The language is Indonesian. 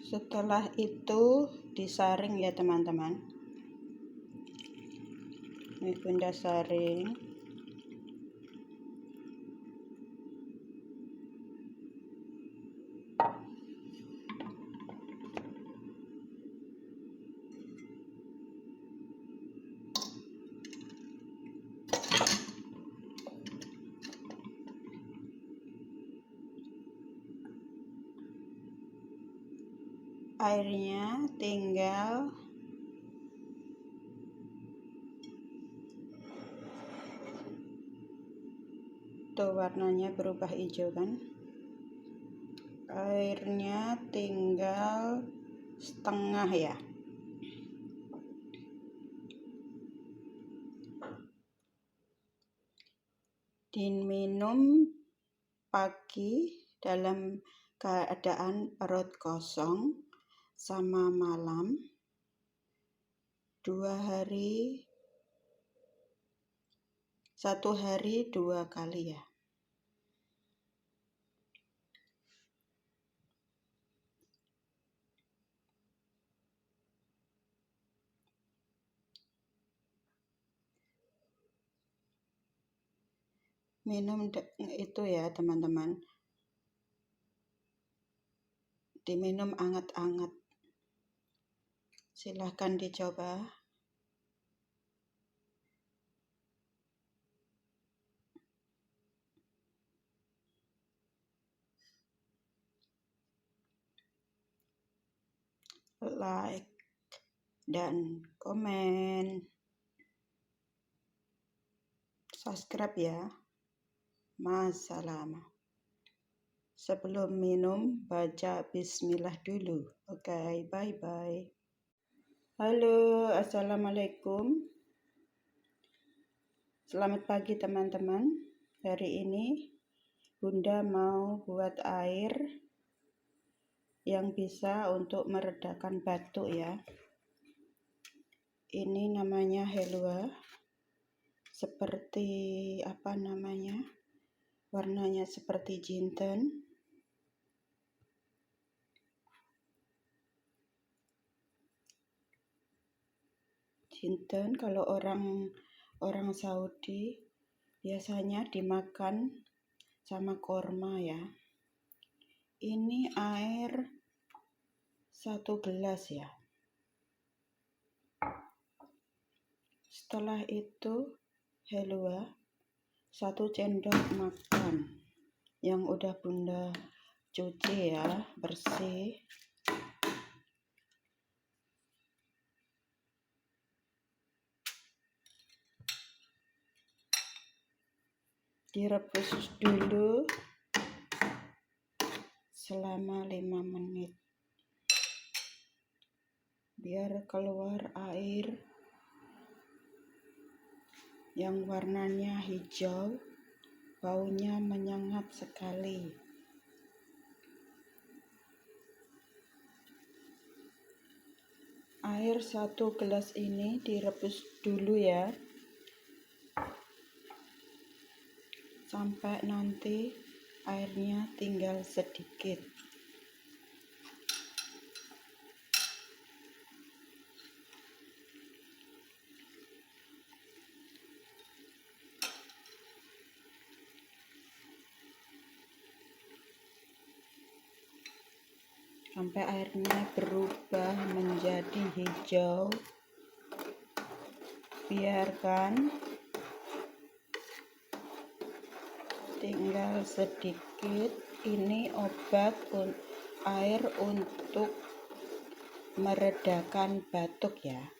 Setelah itu disaring ya teman-teman. Ini bunda saring. Airnya tinggal tuh, warnanya berubah hijau kan. Airnya tinggal setengah ya. Diminum pagi dalam keadaan perut kosong, sama malam 1 hari 2 kali ya. Minum itu ya teman-teman, diminum anget-anget. Silahkan dicoba. Like dan komen, subscribe ya. Masalam. Sebelum minum baca bismillah dulu. Oke, bye-bye. Halo, assalamualaikum. Selamat pagi teman-teman. Hari ini bunda mau buat air yang bisa untuk meredakan batuk ya. Ini namanya helua. Seperti apa namanya? Warnanya seperti jinten. Jinten kalau orang Saudi biasanya dimakan sama korma ya. Ini air 1 gelas ya. Setelah itu helua 1 sendok makan yang udah bunda cuci ya, bersih. Direbus dulu selama 5 menit biar keluar air yang warnanya hijau, baunya menyengat sekali. Air 1 gelas ini direbus dulu ya, sampai nanti airnya tinggal sedikit. Sampai airnya berubah menjadi hijau. Biarkan tinggal sedikit. Ini obat air untuk meredakan batuk ya.